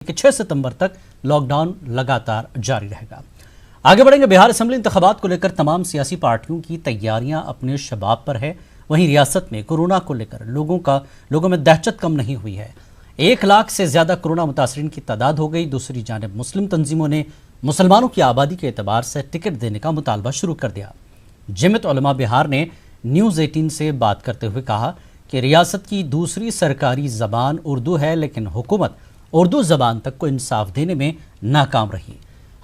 کہ 6 ستمبر تک lock down لگاتار جاری رہے گا۔ آگے بڑھیں گے۔ بہار اسمبلی انتخابات کو لے کر تمام سیاسی پارٹیوں کی تیاریاں اپنے شباب پر ہے۔ وہیں ریاست میں کورونا کو لے کر لوگوں میں دہشت کم نہیں ہوئی ہے۔ 1 لاکھ سے زیادہ کورونا متاثرین کی تعداد ہو گئی۔ دوسری جانب مسلم تنظیموں نے مسلمانوں کی آبادی کے اعتبار سے ٹکٹ دینے کا مطالبہ شروع کر دیا۔ جمعیت علماء بہار نے نیوز 18 سے بات کرتے ہوئے کہا کہ ریاست کی دوسری سرکاری زبان اردو ہے، لیکن حکومت اردو زبان تک کو انصاف دینے میں ناکام رہی۔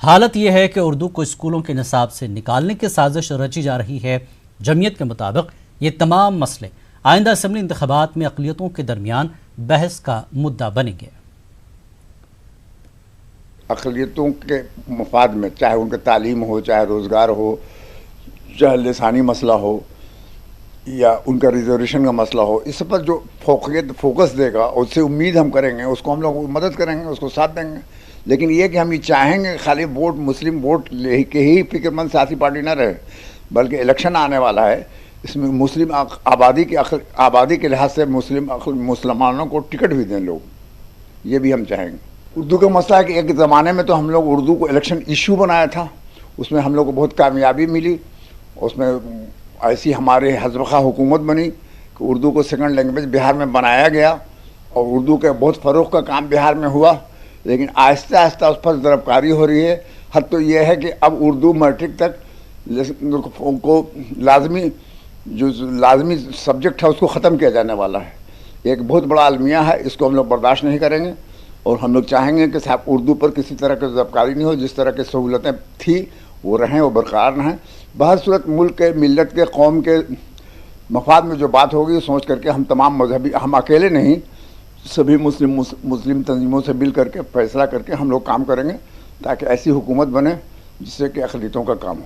حالت یہ ہے کہ اردو کو اسکولوں کے نصاب سے نکالنے کی سازش رچی جا رہی ہے۔ جمعیت کے مطابق یہ تمام مسئلے آئندہ اسمبلی انتخابات میں اقلیتوں کے درمیان بحث کا مدعا بنیں گے۔ اقلیتوں کے مفاد میں، چاہے ان کا تعلیم ہو، چاہے روزگار ہو، چاہے لسانی مسئلہ ہو یا ان کا ریزرویشن کا مسئلہ ہو، اس پر جو فوکس دے گا، اس سے امید ہم کریں گے، اس کو ہم لوگ مدد کریں گے، اس کو ساتھ دیں گے۔ لیکن یہ کہ ہم یہ چاہیں گے خالی ووٹ مسلم ووٹ لے کے ہی فکر مند سیاسی پارٹی نہ رہے، بلکہ الیکشن آنے والا ہے، اس میں مسلم آبادی کے لحاظ سے مسلمانوں کو ٹکٹ بھی دیں لوگ، یہ بھی ہم چاہیں گے۔ اردو کا مسئلہ ہے کہ ایک زمانے میں تو ہم لوگ اردو کو الیکشن ایشو بنایا تھا، اس میں ہم لوگ کو بہت کامیابی ملی، اس میں ایسی ہمارے حزب خواہ حکومت بنی کہ اردو کو سیکنڈ لینگویج بہار میں بنایا گیا اور اردو کے بہت فروغ کا کام بہار میں ہوا۔ لیکن آہستہ آہستہ اس پر ضرب کاری ہو رہی ہے۔ حد تو یہ ہے کہ اب اردو میٹرک تک کو لازمی سبجیکٹ ہے، اس کو ختم کیا جانے والا ہے۔ ایک بہت بڑا المیہ ہے، اس کو ہم لوگ برداشت نہیں کریں گے اور ہم لوگ چاہیں گے کہ صاحب اردو پر کسی طرح کی ضرب کاری نہیں ہو، جس طرح کی سہولتیں تھیں وہ رہیں، وہ برقرار رہیں۔ بہر صورت ملک کے، ملت کے، قوم کے مفاد میں جو بات ہوگی سوچ کر کے ہم تمام مذہبی، ہم اکیلے نہیں، سبھی مسلم تنظیموں سے مل کر کے فیصلہ کر کے ہم لوگ کام کریں گے تاکہ ایسی حکومت بنے جس سے کہ اقلیتوں کا کام ہو۔